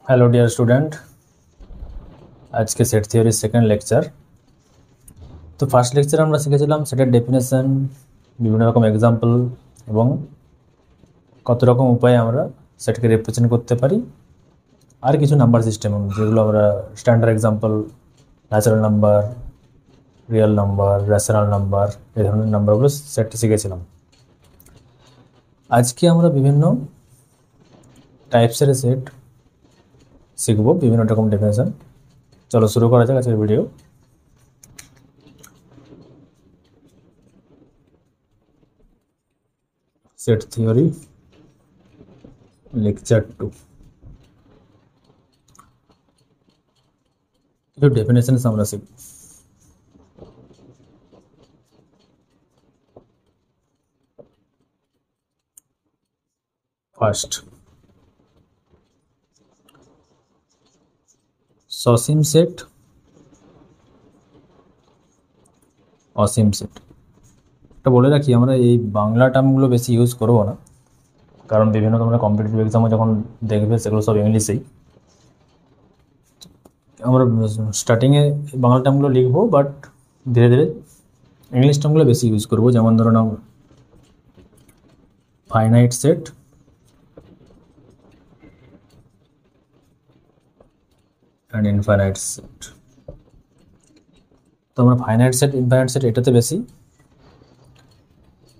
Hello dear student, आज के set theory second lecture. तो फार्स्ट लेक्चर আমরা শিখেছিলাম সেটের ডেফিনেশন, বিভিন্ন রকম এক্সাম্পল এবং কত রকম উপায়ে আমরা সেটকে রিপ্রেজেন্ট করতে পারি, আর কিছু নাম্বার সিস্টেম যেগুলো আমরা standard example, natural number, real number, rational number, এই ধরনের নাম্বারগুলো সেটটা শিখেছিলাম। আজকে আমরা বিভিন্ন টাইপসের সেট শিখবো, বিভিন্ন রকম ডেফিনেশন। চলো শুরু করা যাক আজকের ভিডিও। সেট থিওরি লেকচার 2, কিছু ডেফিনেশন আমরা শিখব। ফার্স্ট, সসীম সেট, অসীম সেট। এটা বলে রাখি, আমরা এই বাংলা টার্মগুলো বেশি ইউজ করবো না, কারণ বিভিন্ন তোমরা কম্পিটিটিভ এক্সামে যখন দেখবে সেগুলো সব ইংলিশেই। আমরা স্টার্টিংয়ে বাংলা টার্মগুলো লিখবো, বাট ধীরে ধীরে ইংলিশ টার্মগুলো বেশি ইউজ করবো। যেমন ধরো নাও finite set, and infinite set. তো আমরা ফাইনাইট সেট, ইনফাইনাইট সেট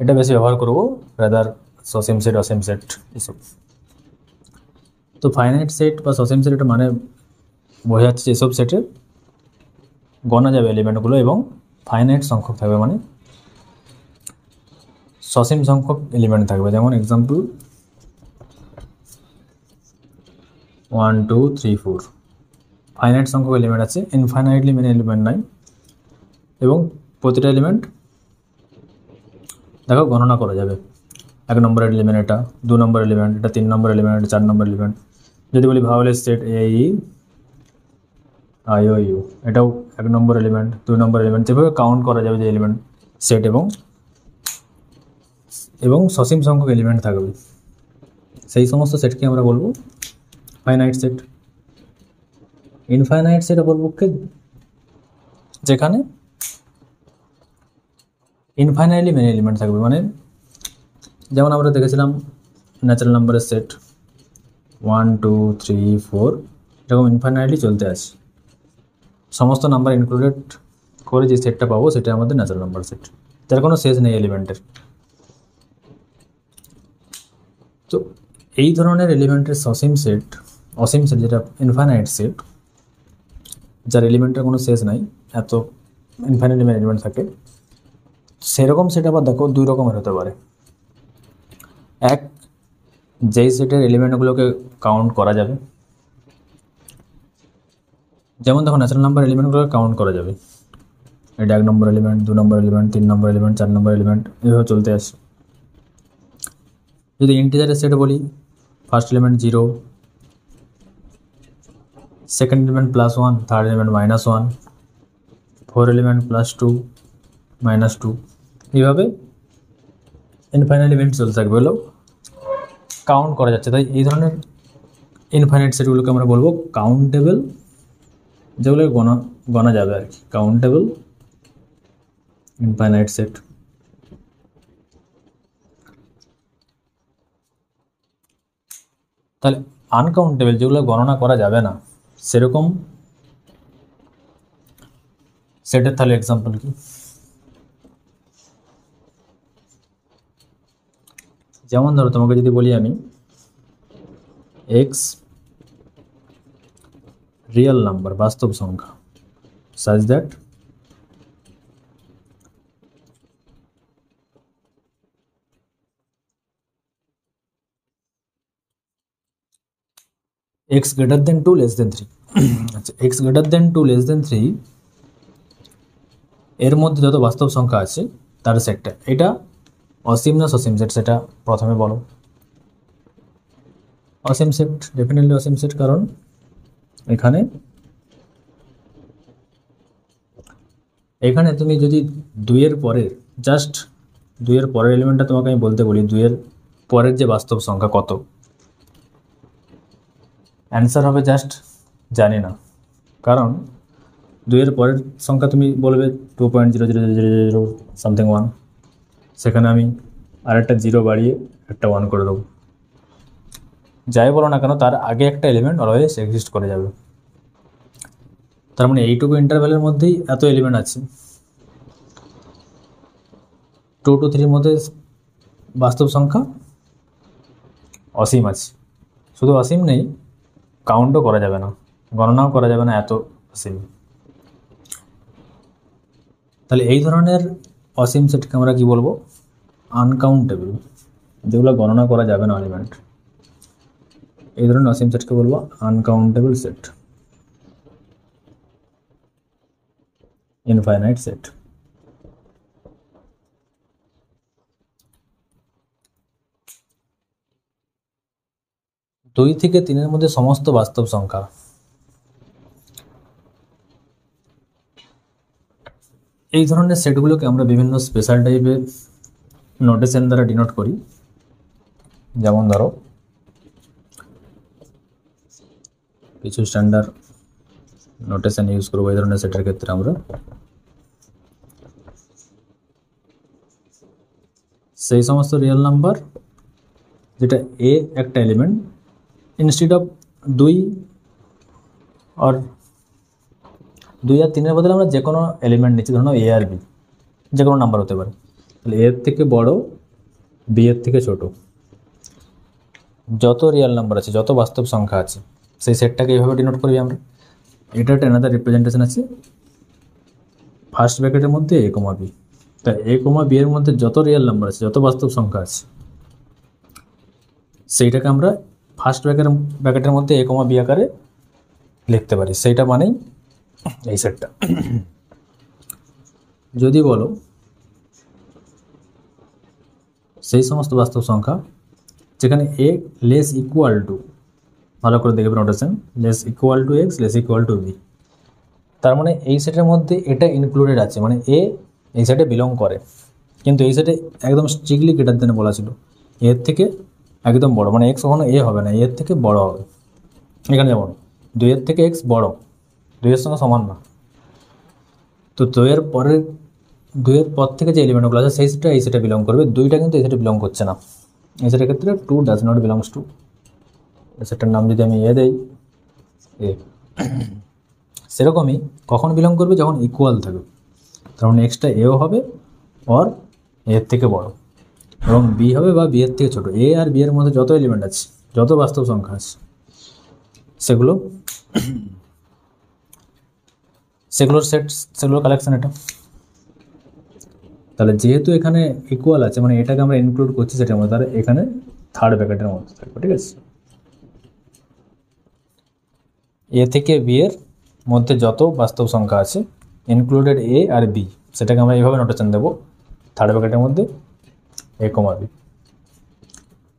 এটা বেশি ব্যবহার করবো, রাদার সসীম সেট, অসীম সেট এসব। তো ফাইনাইট সেট বা সসীম সেট এটা মানে বোঝা যাচ্ছে যেসব সেটে গণা যাবে এলিমেন্টগুলো এবং ফাইনাইট সংখ্যক থাকবে, মানে সসীম সংখ্যক এলিমেন্ট থাকবে। যেমন এক্সাম্পল 1 2 3 4, ফাইনাইট সংখ্যক এলিমেন্ট আছে, ইনফাইনাইটলি মেনি এলিমেন্ট নাই। এবং প্রতিটা এলিমেন্ট দেখো গণনা করা যাবে। 1 নম্বরের এলিমেন্ট এটা, 2 নম্বর এলিমেন্ট এটা, 3 নম্বর এলিমেন্ট এটা, 4 নম্বর এলিমেন্ট। যদি বলি ভাওয়েলের set A E I O U, এটাও 1 নম্বর এলিমেন্ট, 2 নম্বর এলিমেন্ট। যেভাবে কাউন্ট করা যাবে যে এলিমেন্ট সেট এবং সসীম সংখ্যক এলিমেন্ট থাকবে, সেই সমস্ত সেটকে আমরা বলবো ফাইনাইট সেট। ইনফাইনাইট সেট অপরপক্ষে যেখানে ইনফাইনাইটলি মেনি এলিমেন্ট থাকবে, মানে যেমন আমরা দেখেছিলাম ন্যাচারাল নাম্বারের সেট 1 2 3 4, এরকম ইনফাইনাইটলি চলতে আছে। সমস্ত নাম্বার ইনক্লুডেড করে যে সেটটা পাবো সেটা আমাদের ন্যাচারাল নাম্বার সেট, যার কোনো শেষ নেই এলিমেন্টের। তো এই ধরনের এলিমেন্টের সসীম সেট, অসীম সেট যেটা ইনফাইনাইট সেট, যার এলিমেন্টের কোনো শেষ নাই, এত ইনফাইনাইট এলিমেন্ট থাকে, সেরকম সেট আবার দেখো দুই রকমের হতে পারে। এক, যেই সেটের এলিমেন্টগুলোকে কাউন্ট করা যাবে, যেমন দেখো ন্যাচারাল নাম্বার এলিমেন্টগুলোকে কাউন্ট করা যাবে, এটা 1 নম্বর এলিমেন্ট, 2 নম্বর এলিমেন্ট, 3 নম্বর এলিমেন্ট, 4 নম্বর এলিমেন্ট, এভাবে চলতে আসে। যদি ইন্টিজারের সেট বলি, first element 0, second element +1, third element -1, four element +2 -2, এইভাবে ইনফাইনাইট এলিমেন্ট চলতে থাকবে, হলো কাউন্ট করা যাচ্ছে। তাই এই ধরনের ইনফাইনাইট সেটগুলোকে আমরা বলবো কাউন্টেবল, যেগুলো গণা যাবে আর কি, কাউন্টেবল ইনফাইনাইট সেট। তাহলে আনকাউন্টেবল, যেগুলো গণনা করা যাবে না, সেরকম সেটের তাহলে এক্সাম্পল কি? যেমন ধরো তোমাকে যদি বলি আমি এক্স রিয়েল নাম্বার, বাস্তব সংখ্যা, such that x greater than 2 less than 3, আচ্ছা x greater than 2 less than 3 এর মধ্যে যত বাস্তব সংখ্যা আছে তার সেটটা, এটা অসীম না সসীম সেট সেটা প্রথমে বলো। অসীম সেট, ডেফিনেটলি অসীম সেট, কারণ এখানে তুমি যদি 2 এর পরের, জাস্ট 2 এর পরের এলিমেন্টটা তোমাকে আমি বলতে বলি, 2 এর পরের যে বাস্তব সংখ্যা কত, অ্যান্সার হবে জাস্ট জানি না, কারণ 2-এর পরের সংখ্যা তুমি বলবে 2.0000 সামথিং 1, সেখানে আমি আরেকটা 0 বাড়িয়ে একটা 1 করে দেবো। যাই বলো না কেন তার আগে একটা এলিমেন্ট অলওয়েজ এক্সিস্ট করে যাবে। তার মানে এইটুকু ইন্টারভ্যালের মধ্যেই এত এলিমেন্ট আছে। 2 to 3 মধ্যে বাস্তব সংখ্যা অসীম আছে। শুধু অসীম নেই, কাউন্টও করা যাবে না, গণনাও করা যাবে না, এত অসীম। তাহলে এই ধরনের অসীম সেটকে আমরা কি বলবো? আনকাউন্টেবল, যেগুলো গণনা করা যাবে না এলিমেন্ট। এই ধরনের অসীম সেটকে বলবো আনকাউন্টেবল সেট, ইনফাইনাইট সেট। দুই থেকে 3-এর মধ্যে সমস্ত বাস্তব সংখ্যা, এই ধরনের সেটগুলোকে আমরা বিভিন্ন স্পেশাল টাইপের নোটেশন দ্বারা ডিনোট করি। যেমন ধরো কিছু স্ট্যান্ডার্ড নোটেশন ইউজ করবো এই ধরনের সেটের ক্ষেত্রে আমরা। সেই সমস্ত রিয়েল নাম্বার যেটা এ একটা এলিমেন্ট, ইনস্টিড অফ 2 আর 3-এর বদলে আমরা যে কোনো এলিমেন্ট নিচ্ছি, ধরুন এ আর বি, যে কোনো নাম্বার হতে পারে। তাহলে এর থেকে বড়, বি এর থেকে ছোট, যত রিয়েল নাম্বার আছে, যত বাস্তব সংখ্যা আছে, সেই সেটটাকে এইভাবে ডিনোট করি আমরা। এটা একটা অ্যানাদার রিপ্রেজেন্টেশন আছে ফার্স্ট ব্র্যাকেটের মধ্যে এ কমা বি। তা এ কমা বি এর মধ্যে যত রিয়েল নাম্বার আছে, যত বাস্তব সংখ্যা আছে, সেইটাকে আমরা ফার্স্ট ব্র্যাকেটের মধ্যে এ কমা বি আকারে লিখতে পারি। সেইটা মানেই এই সেটটা। যদি বলো সেই সমস্ত বাস্তব সংখ্যা যেখানে এ লেস ইকুয়াল টু, ভালো করে দেখবে notation, less equal to X, less equal to B, তার মানে এই সেটের মধ্যে এটা ইনক্লুডেড আছে, মানে এ এই সেটে বিলং করে। কিন্তু এই সেটে একদম স্ট্রিক্টলি গ্রেটার দেন বলা ছিল, এর থেকে একদম বড়, মানে এক্স কখনো এ হবে না, এর থেকে বড় হবে। এখানে যেমন 2-এর থেকে এক্স বড়, 2-এর সঙ্গে সমান না। তো 2-এর পর থেকে যে এলিমেন্টগুলো আছে সেই সেটটা এই সেটে বিলং করবে, 2টা কিন্তু এই সেটে বিলং করছে না। এই সেটের ক্ষেত্রে 2 ডাজ নট বিলংস টু, সেটার নাম যদি আমি এ দেই, এ, সেরকমই কখন বিলং করবে? যখন ইকুয়াল থাকবে, তখন এক্সটা এও হবে আর এর থেকে বড়, এবং বি হবে বা বি এর থেকে ছোট। এ আর বি এর মধ্যে যত এলিমেন্ট আছে, যত বাস্তব সংখ্যা আছে, সেগুলোর সেট, সেগুলোর কালেকশন এটা। তাহলে যেহেতু এখানে ইকুয়াল আছে, মানে এটাকে আমরা ইনক্লুড করছি সেটার মধ্যে, তাহলে এখানে থার্ড ব্র্যাকেটের মধ্যে থাকবে, ঠিক আছে? এ থেকে বি এর মধ্যে যত বাস্তব সংখ্যা আছে, ইনক্লুডেড এ আর বি, সেটাকে আমরা এইভাবে নোটেশন দেবো, থার্ড ব্র্যাকেটের মধ্যে এ কমা বি।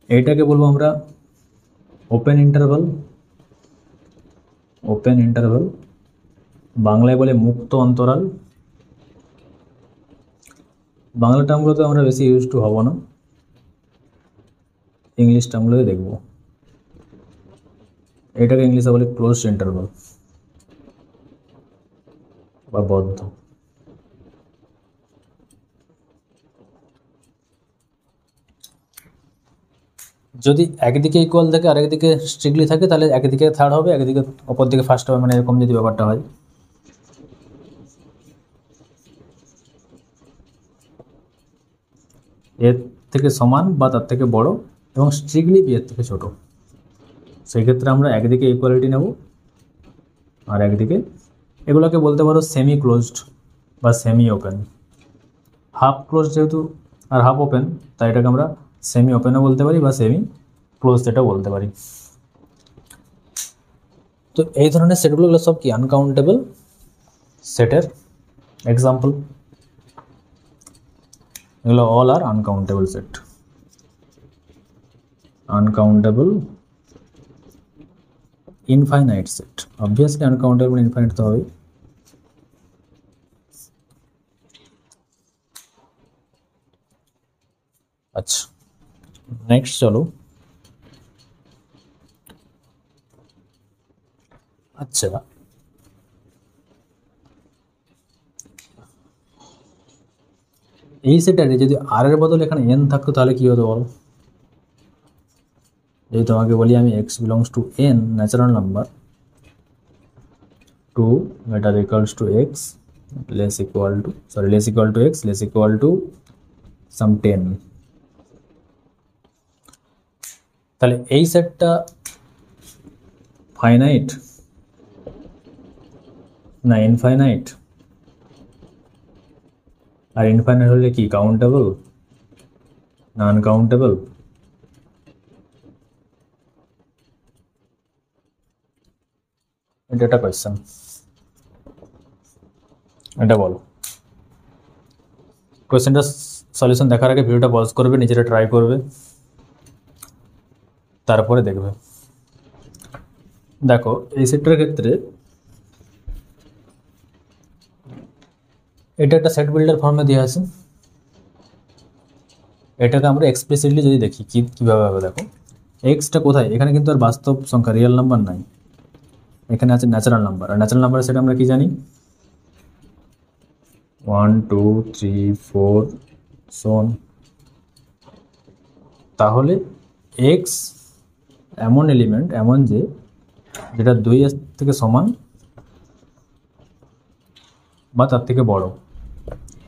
এইটাকে বলবো আমরা ওপেন ইন্টারভাল। ওপেন ইন্টারভাল বাংলায় বলে মুক্ত অন্তরাল। বাংলা টার্মগুলোতে আমরা বেশি ইউজ টু হব না, ইংলিশ টার্মগুলোতে দেখবো। এটাকে ইংলিশে বলে ক্লোজড ইন্টারভাল বা বদ্ধ। যদি একদিকে ইকুয়াল থাকে আর একদিকে স্ট্রিক্টলি থাকে, তাহলে একদিকে থার্ড হবে, একদিকে অপর দিকে ফার্স্ট হবে, মানে এরকম যদি ব্যাপারটা হয়। এর থেকে সমান বা তার থেকে বড় এবং স্ট্রিক্টলি বি এর থেকে ছোট, সেই ক্ষেত্রে আমরা একদিকে ইকুয়ালিটি নেব আর একদিকে, এগুলোকে বলতে পারো সেমি ক্লোজড বা সেমি ওপেন। হাফ ক্লোজ যেহেতু আর হাফ ওপেন, তাই এটাকে আমরা সেমি ওপেনও বলতে পারি বা সেমি ক্লোজ এটাও বলতে পারি। তো এই ধরনের সেটগুলো সব কি আনকাউন্টেবল সেটের এক্সাম্পল। এগুলো all are uncountable set. Uncountable infinite set, obviously uncountable infinite তো হবে। আচ্ছা, নেক্সট চলো আচ্ছা, এই সেটারে যদি আর এর বদলে এখানে এন থাকতো তাহলে কি হতো বলো? যদি তোমাকে বলি আমি X belongs to N natural number, two greater equals to x less equal to, sorry, less equal to x less equal to some 10, তাহলে এই সেটটা ফাইনাইট না ইনফাইনাইট? আর ইনফাইনাইট হলে কি কাউন্টেবল না আনকাউন্টেবল? এটা একটা কোয়েশ্চেন, এটা বলো। কোয়েশ্চেনটা সলিউশন দেখার আগে ভিডিওটা পজ করবে, নিজেরা ট্রাই করবে, তারপরে দেখবে। দেখো এই সেটটার ক্ষেত্রে এটা একটা সেট বিল্ডার ফর্মে দেওয়া আছে। এটাকে আমরা এক্সপ্লিসিটলি যদি দেখি কীভাবে হবে, দেখো এক্সটা কোথায়, এখানে কিন্তু আর বাস্তব সংখ্যা রিয়েল নাম্বার নাই, এখানে আছে ন্যাচারাল নাম্বার। আর ন্যাচারাল নাম্বার সেটা আমরা কি জানি, 1 2 3 4 সোন। তাহলে এক্স এমন এলিমেন্ট, এমন যে যেটা 2 এর থেকে সমান বা তার থেকে বড়।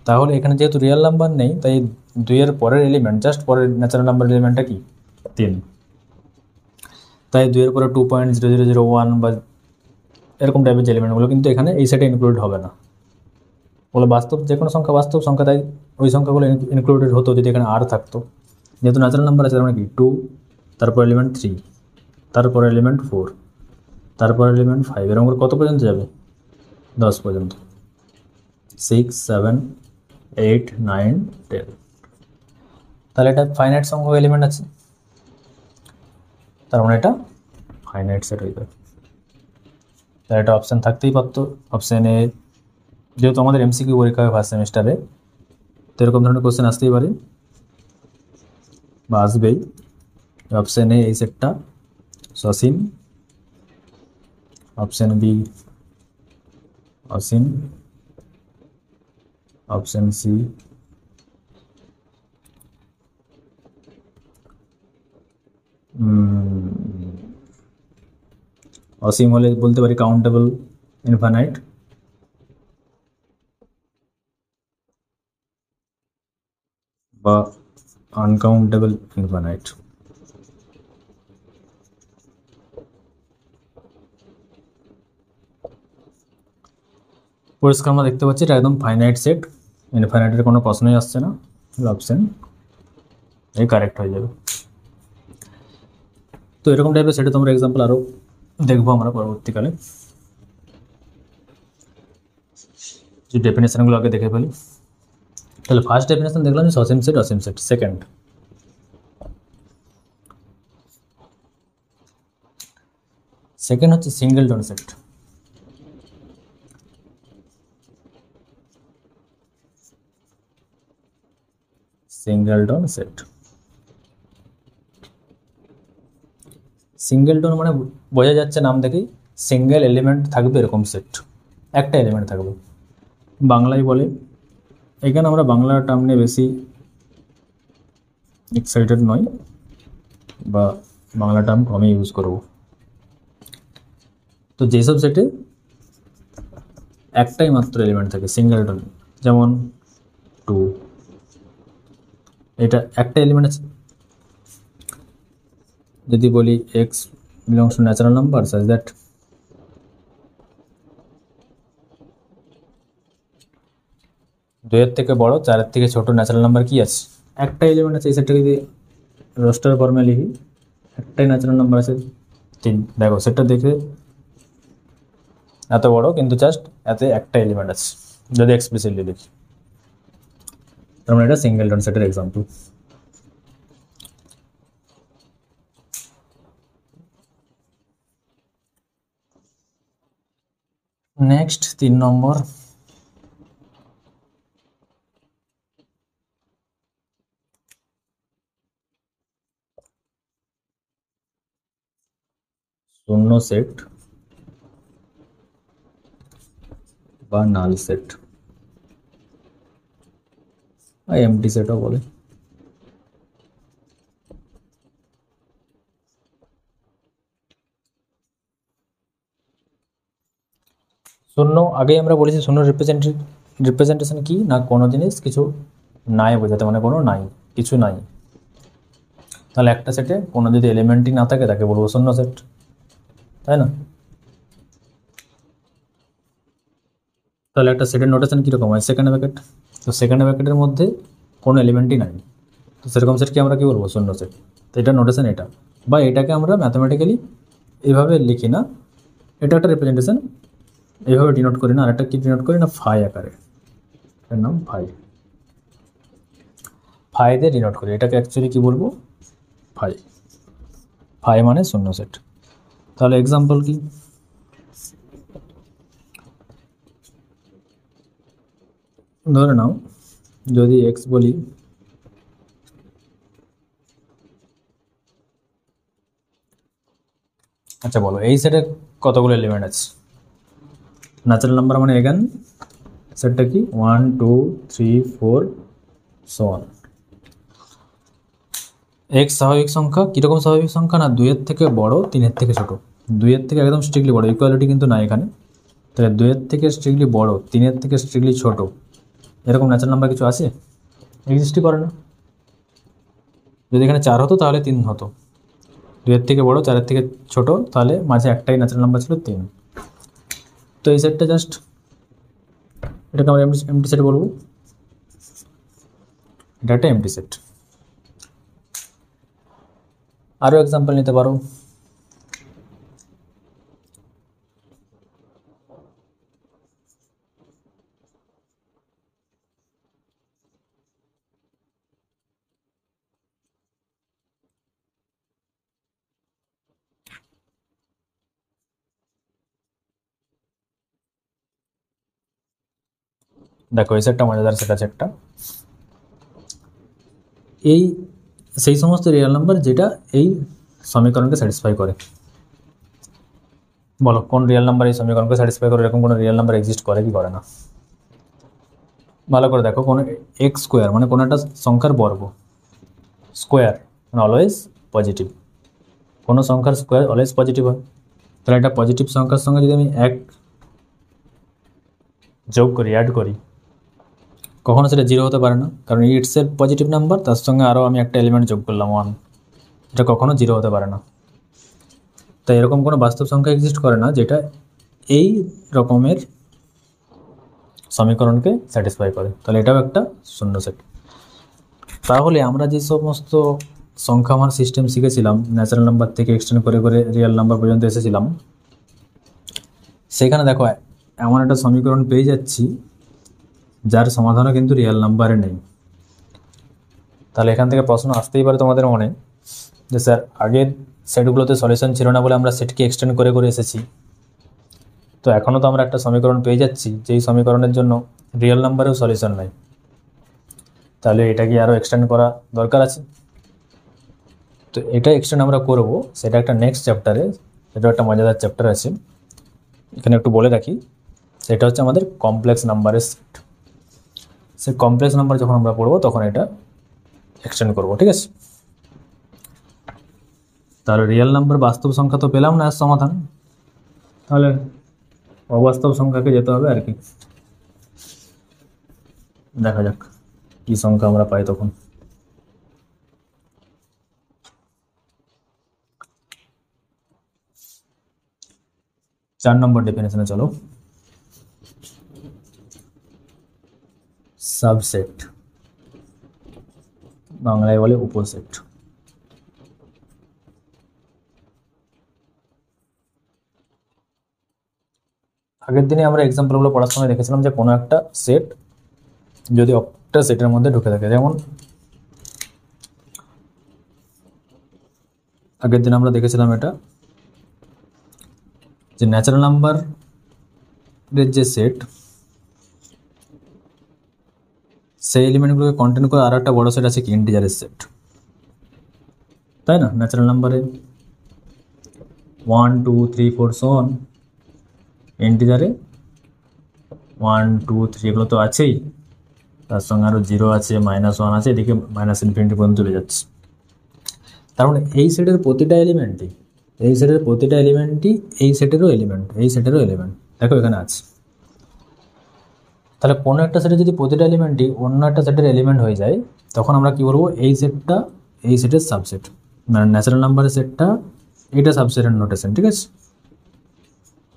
তাহলে এখানে যেহেতু রিয়েল নাম্বার নেই, তাই 2 এর পরের এলিমেন্ট, জাস্ট পরের ন্যাচারাল নাম্বার এলিমেন্টটা কি 3, তাই 2 এর পরে 2.0001 বা এরকম টাইপের যে এলিমেন্টগুলো কিন্তু এখানে এই সেটে ইনক্লুড হবে না। বলে বাস্তব যে কোনো সংখ্যা বাস্তব সংখ্যা, তাই ওই সংখ্যাগুলো ইনক্লুডেড হতো যদি এখানে আর থাকতো। যেহেতু ন্যাচারাল নাম্বার আছে, মানে কি 2, তারপর এলিমেন্ট 3, তারপর এলিমেন্ট 4, তারপর এলিমেন্ট 5, এরকম করে কত পর্যন্ত যাবে, 10 পর্যন্ত, 6 7 8 9 10। তাহলে এটা ফাইনাইট সংখ্যক এলিমেন্ট আছে, তার মানে এটা ফাইনাইট সেট হয়ে যাবে। তাহলে এটা অপশান থাকতেই পারতো, অপশান এ, যেহেতু আমাদের এমসিকিউ পরীক্ষা হয় ফার্স্ট সেমিস্টারে, তো এরকম ধরনের কোশ্চেন আসতেই পারে বা আসবেই। অপশান এ এই সেটটা সসীম, অপশান বি অসীম, অপশান সি অসীম হলে বলতে পারি কাউন্টেবল ইনফাইনাইট, বা আনকাউন্টেবল ইনফাইনাইট। পরিষ্কার আমরা দেখতে পাচ্ছি এটা একদম ফাইনাইট সেট, ইনফাইনাইটের কোনো প্রশ্নই আসছে না, অপশান এই কারেক্ট হয়ে যাবে। তো এরকম টাইপের সেটে তোমরা এক্সাম্পল আরও দেখবো আমরা পরবর্তীকালে। যে ডেফিনেশনগুলো আগে দেখে ফেলি। তাহলে ফার্স্ট ডেফিনেশন দেখলাম যে সসীম সেট অসীম সেট। সেকেন্ড হচ্ছে singleton set. Singleton set, singleton মানে বোঝা যাচ্ছে নাম দেখেই সিঙ্গেল এলিমেন্ট থাকবে এরকম সেট, একটা এলিমেন্ট থাকবে, বাংলায় বলে। এখানে আমরা বাংলা টার্ম নিয়ে বেশি এক্সাইটেড নই, বা বাংলা টার্ম কমই ইউজ করব। তো যেসব সেটে একটাই মাত্র এলিমেন্ট থাকে সিঙ্গেলটন, যেমন 2, এটা একটা এলিমেন্ট আছে। যদি বলি x belongs two natural number such that দুইয়ের থেকে বড়, চারের থেকে ছোট ন্যাচারাল নাম্বার কি আছে, একটা এলিমেন্ট আছে। এই সেটটা যদি রোস্টার ফর্মে লিখি, একটাই ন্যাচারাল নাম্বার আছে 3। দেখো সেটটা দেখে এত বড়, কিন্তু জাস্ট এতে একটা এলিমেন্ট আছে যদি এক্সপ্লিসিটলি লিখি, তার মানে এটা সিঙ্গেলটন সেটের এক্সাম্পল। নেক্সট 3 নম্বর, শূন্য সেট বা নাল সেট বা এমটি সেটও বলে। শূন্য আগেই আমরা বলেছি শূন্য রিপ্রেজেন্টেশন কি না, কোনো জিনিস কিছু নাই বোঝাতে, মানে কোনো নাই, কিছু নাই। তাহলে একটা সেটে কোনো যদি এলিমেন্টই না থাকে তাকে বলবো শূন্য সেট, তাই না? তাহলে একটা সেটের নোটেশন কীরকম হয়, সেকেন্ড ব্র্যাকেট। তো সেকেন্ড ব্র্যাকেটের মধ্যে কোনো এলিমেন্টই নাই, তো সেরকম সেটকে আমরা কী বলবো, শূন্য সেট। তো এটা নোটেশন এটা, বা এটাকে আমরা ম্যাথামেটিক্যালি এইভাবে লিখি না, এটা একটা রিপ্রেজেন্টেশন, এইভাবে ডিনোট করি না। আর একটা কি ডিনোট করি না, ফাই আকারে, এর নাম ফাই, ফাই দিয়ে ডিনোট করি। এটাকে অ্যাকচুয়ালি কী বলবো, ফাই। ফাই মানে শূন্য সেট। তাহলে এক্সাম্পল কি, ধরে নাও যদি এক্স বলি, আচ্ছা বলো এই সেটে কতগুলো এলিমেন্ট আছে। ন্যাচারাল নাম্বার মানে এখান সেটটা কি 1 2 3 4 সো অন। এক্স স্বাভাবিক সংখ্যা, কীরকম স্বাভাবিক সংখ্যা না, 2-এর থেকে বড় 3-এর থেকে ছোটো। 2-এর থেকে একদম স্ট্রিক্টলি বড়, ইকুয়ালিটি কিন্তু না এখানে। তাহলে 2-এর থেকে স্ট্রিক্টলি বড়, 3-এর থেকে স্ট্রিক্টলি ছোট, এরকম ন্যাচারাল নাম্বার কিছু আছে, এক্সিস্টই করে না। যদি এখানে 4 হতো তাহলে 3 হতো, 2-এর থেকে বড় 4-এর থেকে ছোট, তাহলে মাঝে একটাই ন্যাচারাল নাম্বার ছিল 3। তো এই সেটটা জাস্ট, এটাকে আমরা এমটি সেট বলবো, এটা একটা এমটি সেট। আরও এক্সাম্পল নিতে পারো, দেখো এই সেটটা মজাদার সেট আছে একটা, এই সেই সমস্ত রিয়েল নাম্বার যেটা এই সমীকরণকে স্যাটিসফাই করে। বলো কোন রিয়েল নাম্বার এই সমীকরণকে স্যাটিসফাই করে, এরকম কোনো রিয়েল নাম্বার এক্সিস্ট করে কি করে না? ভালো করে দেখো, কোনো এক্স স্কোয়ার মানে কোনো একটা সংখ্যার বর্গ, স্কোয়ার মানে অলওয়েজ পজিটিভ, কোনো সংখ্যার স্কোয়ার অলওয়েজ পজিটিভ হয়। তাহলে একটা পজিটিভ সংখ্যার সঙ্গে যদি আমি 1 যোগ করি, অ্যাড করি, কখনো সেটা 0 হতে পারে না, কারণ ইটস এ পজিটিভ নাম্বার, তার সঙ্গে আরও আমি একটা এলিমেন্ট যোগ করলাম 1, এটা কখনো 0 হতে পারে না। তাই এরকম কোনো বাস্তব সংখ্যা এক্সিস্ট করে না যেটা এই রকমের সমীকরণকে স্যাটিসফাই করে, তাহলে এটাও একটা শূন্য সেট। তাহলে আমরা যে সমস্ত সংখ্যা আমার সিস্টেম শিখেছিলাম, ন্যাচারাল নাম্বার থেকে এক্সটেন্ড করে করে রিয়েল নাম্বার পর্যন্ত এসেছিলাম, সেখানে দেখো এমন একটা সমীকরণ পেয়ে যাচ্ছি যার সমাধানও কিন্তু রিয়েল নাম্বারে নেই। তাহলে এখান থেকে প্রশ্ন আসতেই পারে তোমাদের মনে যে স্যার আগের সেটগুলোতে সলিউশন ছিল না বলে আমরা সেটকে এক্সটেন্ড করে করে এসেছি, তো এখনও তো আমরা একটা সমীকরণ পেয়ে যাচ্ছি যেই সমীকরণের জন্য রিয়েল নাম্বারেও সলিউশন নাই, তাহলে এটা কি আরও এক্সটেন্ড করা দরকার আছে? তো এটা এক্সটেন্ড আমরা করব, সেটা একটা নেক্সট চ্যাপ্টারে, এটা একটা মজাদার চ্যাপ্টার আছে, এখানে একটু বলে রাখি, সেটা হচ্ছে আমাদের কমপ্লেক্স নাম্বারের সেট। সেই কমপ্লেক্স নাম্বার যখন আমরা পড়বো তখন এটা এক্সটেন্ড করব, ঠিক আছে? তাহলে রিয়েল নাম্বার বাস্তব সংখ্যা তো পেলাম না এর সমাধান, তাহলে অবাস্তব সংখ্যাকে যেতে হবে আর কি। দেখা যাক কি সংখ্যা আমরা পাই তখন। চার নম্বর ডেফিনেশনে চলো, সাবসেট, বাংলায় বলে উপসেট। আগের দিনে আমরা এক্সাম্পলগুলো পড়ার সময় দেখেছিলাম যে কোনো একটা সেট যদি একটা সেটের মধ্যে ঢুকে থাকে, যেমন আগের দিন আমরা দেখেছিলাম এটা যে ন্যাচারাল নাম্বারের যে সেট, সেই এলিমেন্টগুলোকে কন্টেন করে আর একটা বড় সেট আছে কি ইন্টিজারের সেট, তাই না? ন্যাচারাল নাম্বারে 1 2 3 4 সো অন, ইন্টিজারে 1 2 3 এগুলো তো আছেই, তার সঙ্গে আরও 0 আছে, -1 আছে, এদিকে -ইনফিনিটি পর্যন্ত চলে যাচ্ছে। তার মানে এই সেটের প্রতিটা এলিমেন্টই এই সেটেরও এলিমেন্ট দেখো এখানে আছে। তাহলে কোনো একটা সেটে যদি প্রতিটা এলিমেন্টই অন্য একটা সেটের এলিমেন্ট হয়ে যায়, তখন আমরা কি বলবো, এই সেটটা এই সেটের সাবসেট, মানে ন্যাচারাল নাম্বারের সেটটা এটা সাবসেটের নোটেশন, ঠিক আছে,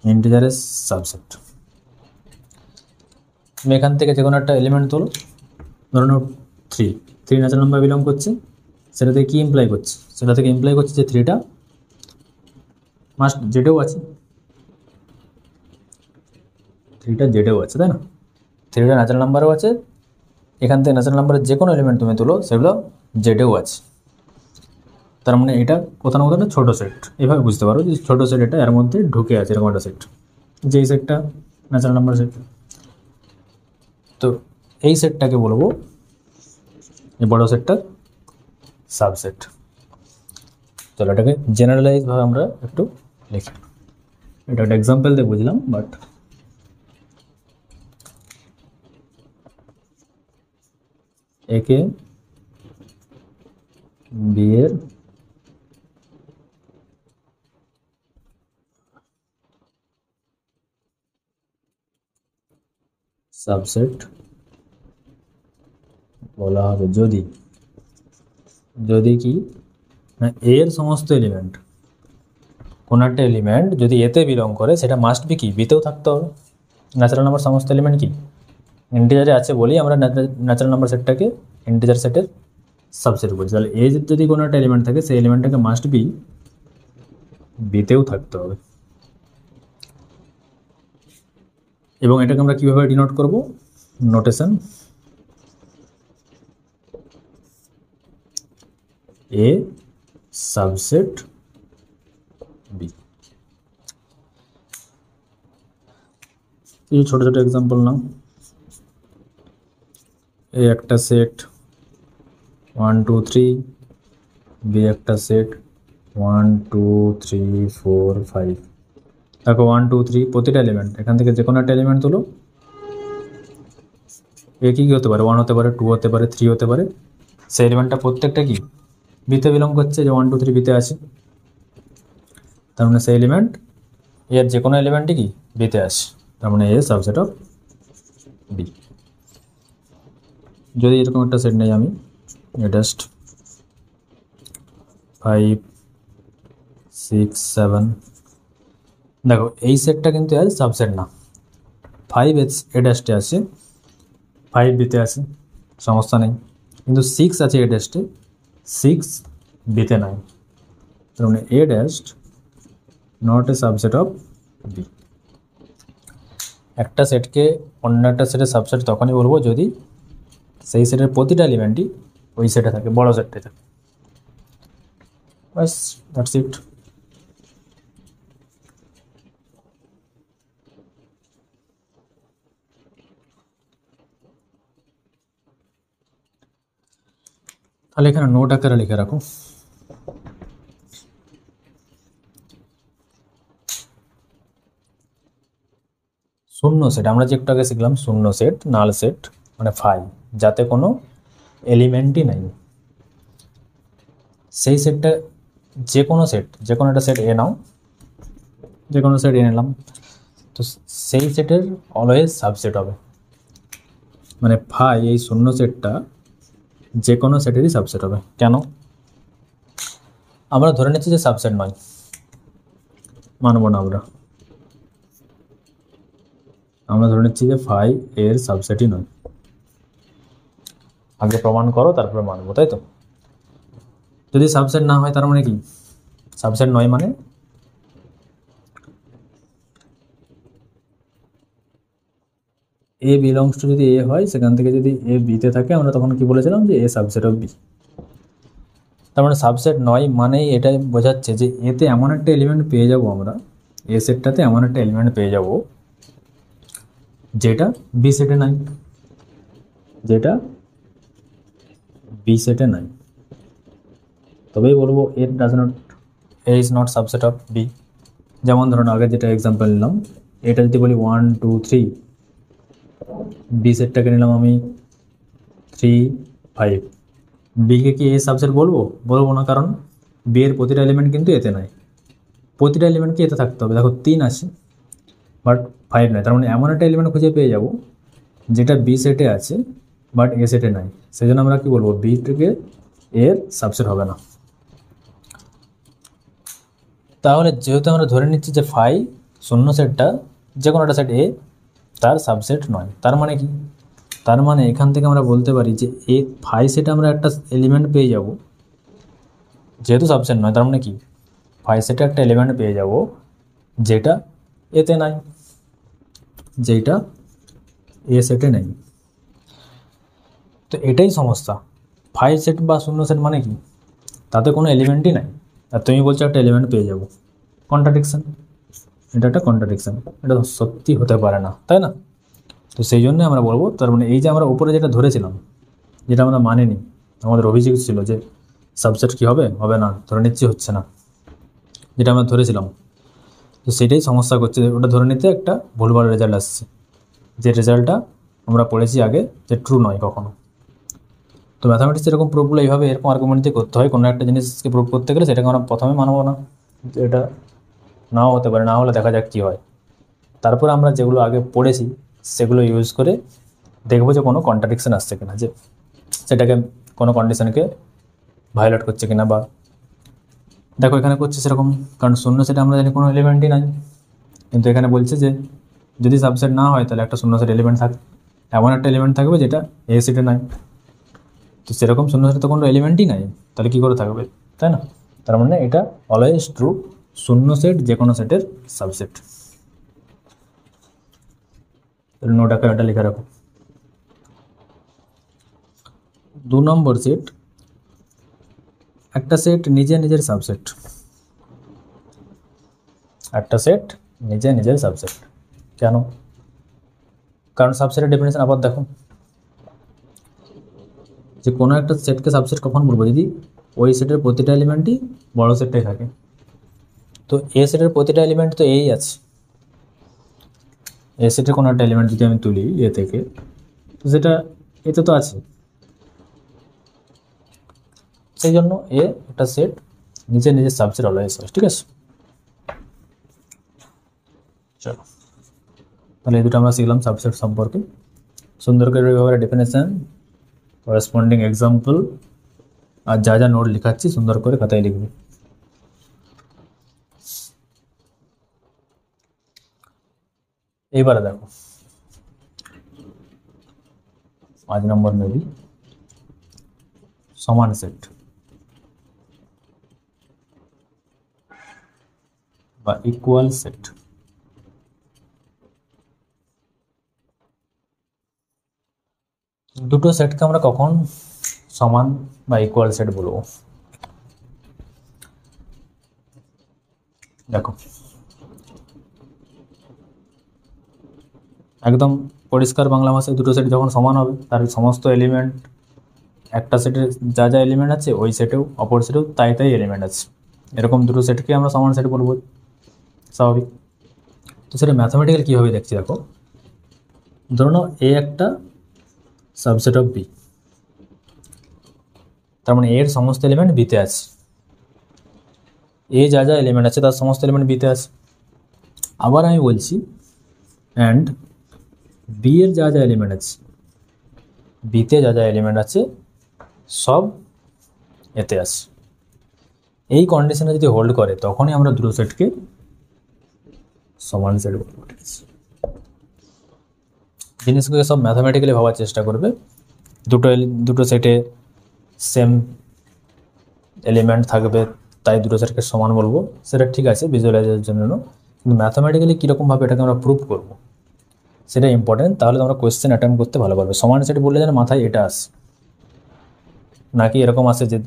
ইন্টিজারের সাবসেট। তুমি এখান থেকে যে কোনো একটা এলিমেন্ট তোলো, ধরো 3 ন্যাচারাল নাম্বার বিলং করছে, সেটা থেকে কি ইমপ্লাই করছে, যে 3টা মাস্ট জেডেও আছে, 3টা জেডেও আছে, তাই না, 3টা ন্যাচারাল নাম্বারও আছে, এখান থেকে ন্যাচারাল নাম্বারের যে কোনো এলিমেন্ট তুমি তুলো সেগুলো জেডেও আছে। তার মানে এটা কোথাও না কোথাও একটা ছোটো সেট, এভাবে বুঝতে পারো যে ছোটো সেট, এটা এর মধ্যে ঢুকে আছে এরকম একটা সেট, যেই সেটটা ন্যাচারাল নাম্বার সেট। তো এই সেটটাকে বলবো, এই বড়ো সেটটার সাবসেট। চলো এটাকে জেনারেলাইজভাবে আমরা একটু লিখি, এটা একটা এক্সাম্পল দিয়ে বুঝলাম, বাট একে বি এর সাবসেট বলা হবে যদি কি না এর সমস্ত এলিমেন্ট, কোনো একটা এলিমেন্ট যদি এতে বিলং করে, সেটা মাস্ট বি কি বিতেও থাকতে হবে। ন্যাচারাল নাম্বার সমস্ত এলিমেন্ট কি ইন্টিজারে আছে বলেই আমরা ন্যাচারাল নাম্বার সেটটাকে ইন্টিজার সেটের সাবসেট বলছি। তাহলে এ যদি কোনো একটা এলিমেন্ট থাকে, সেই এলিমেন্টটাকে মাস্ট বি বিতেও থাকতে হবে। এবং এটাকে আমরা কীভাবে ডিনোট করব, নোটেশন এ সাবসেট বি। কিছু ছোটো ছোটো এক্সাম্পল নাও। এ একটা সেট 1 2 3, বি একটা সেট 1 2 3 4 5। দেখো 1 2 3 প্রতিটা এলিমেন্ট, এখান থেকে যে কোনো একটা এলিমেন্ট তুলো, এ কি হতে পারে, 1 হতে পারে, 2 হতে পারে, 3 হতে পারে, সেই এলিমেন্টটা প্রত্যেকটা কি বিতে বিলং করছে, যে 1 2 3 বিতে আছে, তার মানে সেই এলিমেন্ট এর যে কোনো এলিমেন্টই কি বিতে আসে, তার মানে এ সাবসেট অফ বি। যদি এরকম একটা সেট নেই আমি, জাস্ট 5 6 7, দেখো এই সেটটা কিন্তু এর সাবসেট না, 5 এ ড্যাশে আছে, 5 বিতে আছে, সমস্যা নেই, কিন্তু 6 আছে এ ড্যাশে, 6 বিতে নাই, তার মানে A dash not a subset of B. একটা সেটকে অন্য একটা সেটের সাবসেট তখনই বলবো যদি সেই সেটের প্রতিটা এলিমেন্টই ওই সেটে থাকে, বড় সেটে থাকে। বাস, দ্যাটস ইট। তাহলে এখানে নোট আকারে লিখে রাখো, শূন্য সেট, আমরা যে একটু আগে শিখলাম শূন্য সেট, নাল সেট মানে 5, যাতে কোনো এলিমেন্টই নাই, সেই সেটটা যে কোনো একটা সেট এ নাও, যে কোনো সেট এ নিলাম, তো সেই সেটের অলওয়েজ সাবসেট হবে, মানে 5 এই শূন্য সেটটা যে কোনো সেটেরই সাবসেট হবে। কেন? আমরা ধরে নিচ্ছি যে সাবসেট নয়, মানব না, আমরা ধরে নিচ্ছি যে 5 এর সাবসেটই নয়, আগে প্রমাণ করো তারপরে মানবো, তাই তো? যদি সাবসেট না হয় তার মানে কি, সাবসেট নয় মানে এ বিলংস টু, যদি এ হয় সেখান থেকে যদি এ বিতে থাকে, আমরা তখন কি বলেছিলাম যে এ সাবসেট অফ বি। তার মানে সাবসেট নয় মানেই এটাই বোঝাচ্ছে যে এতে এমন একটা এলিমেন্ট পেয়ে যাব, আমরা এ সেটটাতে এমন একটা এলিমেন্ট পেয়ে যাব যেটা বি সেটে নাই, তবেই বলবো A is not subset of B. যেমন ধরুন আগে যেটা এক্সাম্পল নিলাম, এটা যদি বলি 1 2 3, বি সেটটাকে নিলাম আমি 3, 5। বিকে কি এ সাবসেট বলবো? বলবো না, কারণ বি এর প্রতিটা এলিমেন্ট কিন্তু এতে নাই। প্রতিটা এলিমেন্টকে এতে থাকতে হবে। দেখো 3 আছে বাট 5 নাই, তার মানে এমন একটা এলিমেন্ট খুঁজে পেয়ে যাব যেটা বি সেটে আছে বাট এ সেটে নাই। সেই জন্য আমরা কি বলবো, বিটাকে এর সাবসেট হবে না। তাহলে যেহেতু আমরা ধরে নিচ্ছি যে ফাই শূন্য সেটটা যে কোনো একটা সেট এ তার সাবসেট নয়, তার মানে কি? তার মানে এখান থেকে আমরা বলতে পারি যে এ ফাই সেটে আমরা একটা এলিমেন্ট পেয়ে যাব যেহেতু সাবসেট নয়, তার মানে কি ফাই সেটে একটা এলিমেন্ট পেয়ে যাব যেটা এতে নাই, যেটা এ সেটে নেই। তো এটাই সমস্যা। ফাই সেট বা শূন্য সেট মানে কি, তাতে কোনো এলিমেন্টই নাই, আর তুমি বলছো একটা এলিমেন্ট পেয়ে যাব। কন্ট্রাডিকশন, এটা একটা কন্ট্রাডিকশন, এটা সত্যি হতে পারে না, তাই না? তো সেই জন্য আমরা বলবো, তার মানে এই যে আমরা উপরে যেটা ধরেছিলাম, যেটা আমরা মানিনি, আমাদের অভিযোগ ছিল যে সাবসেট কী হবে, হবে না, ধরে নিচ্ছি হচ্ছে না, যেটা আমরা ধরেছিলাম, তো সেটাই সমস্যা করছে। ওটা ধরে নিতে একটা ভুলভাল রেজাল্ট আসছে, যে রেজাল্টটা আমরা পড়েছি আগে যে ট্রু নয় কখনো। তো ম্যাথামেটিক্স এরকম প্রুফগুলো এইভাবে এরকম আর্গুমেন্ট দিয়ে করতে হয়। কোনো একটা জিনিসকে প্রুভ করতে গেলে সেটাকে আমরা প্রথমে মানবো না, এটা নাও হতে পারে, না হলে দেখা যাক কী হয়। তারপর আমরা যেগুলো আগে পড়েছি সেগুলো ইউজ করে দেখবো যে কোনো কন্ট্রাডিকশন আসছে কিনা, যে সেটাকে কোনো কন্ডিশনকে ভায়োলেট করছে কিনা। বা দেখো এখানে করছে সেরকম, কারণ শূন্য সেটে আমরা জানি কোনো এলিমেন্টই নাই, কিন্তু এখানে বলছে যে যদি সাবসেট না হয় তাহলে একটা শূন্য সেট এলিমেন্ট থাকবে, এমন একটা এলিমেন্ট থাকবে যেটা এ সেটে নাই। তো সেরকম শূন্য সেটে তো কোনো এলিমেন্টই নাই, তাহলে কী করে থাকবে, তাই না? তার মানে এটা অলওয়েজ ট্রু, শূন্য সেট যে কোনো সেটের সাবসেট। নোটাকে এটা লিখে রাখো। 2 নম্বর সেট, একটা সেট নিজে নিজের সাবসেট, একটা সেট নিজে নিজের সাবসেট। কেন? কারণ সাবসেটের ডেফিনেশন আবার দেখো, যে কোনো একটা সেটকে সাবসেট কখন বলবো, যদি ওই সেটের প্রতিটা এলিমেন্টই বড় সেটটাই থাকে। তো এ সেটের প্রতিটা এলিমেন্ট তো এই আছে, এ সেটের কোনো একটা এলিমেন্ট যদি আমি তুলি এ থেকে, তো সেটা এতে তো আছে, সেই জন্য এ একটা সেট নিজে নিজের সাবসেট অলওয়েজ হয়। ঠিক আছে, চলো তাহলে এই দুটো আমরা শিখলাম সাবসেট সম্পর্কে। সুন্দর করে এইভাবে ডেফিনেশন, করেসপন্ডিং এক্সাম্পল, আর যা যা নোট লেখাচ্ছি সুন্দর করে খাতায় লিখবি। এইবারে দেখো 5 নম্বর মেবি, সমান সেট বা ইকুয়াল সেট। দুটো সেটকে আমরা কখন সমান বা ইকুয়াল সেট বলবো? দেখো একদম পরিষ্কার বাংলা ভাষায়, দুটো সেট যখন সমান হবে তার সমস্ত এলিমেন্ট, একটা সেটের যা যা এলিমেন্ট আছে ওই সেটেও অপর সেটেও তাই তাই এলিমেন্ট আছে, এরকম দুটো সেটকে আমরা সমান সেট বলবো, স্বাভাবিক। তো সেটা ম্যাথামেটিক্যাল কীভাবে দেখছি দেখো, ধরো নাও এ একটা সাবসেট অফ বি, তার মানে এর সমস্ত এলিমেন্ট বিতে আছে, এ যা যা এলিমেন্ট আছে তার সমস্ত এলিমেন্ট বিতে আছে। আবার আমি বলছি অ্যান্ড বি এর যা যা এলিমেন্ট আছে, বিতে যা যা এলিমেন্ট আছে সব এতে আছে। এই কন্ডিশনে যদি হোল্ড করে তখনই আমরা দুটো সেটকে সমান সেট বলবো। ঠিক আছে, জিনিসগুলোকে সব ম্যাথামেটিক্যালি ভাবার চেষ্টা করবে। দুটো সেটে সেম এলিমেন্ট থাকবে তাই দুটো সেটকে সমান বলবো, সেটা ঠিক আছে ভিজুয়ালাইজের জন্য, কিন্তু ম্যাথামেটিক্যালি কীরকমভাবে এটাকে আমরা প্রুভ করবো সেটা ইম্পর্টেন্ট। তাহলে তোমরা কোয়েশ্চেন অ্যাটেম্প করতে ভালো পারবে। সমান সেট বললে যেন মাথায় এটা আসে, নাকি এরকম আসে যে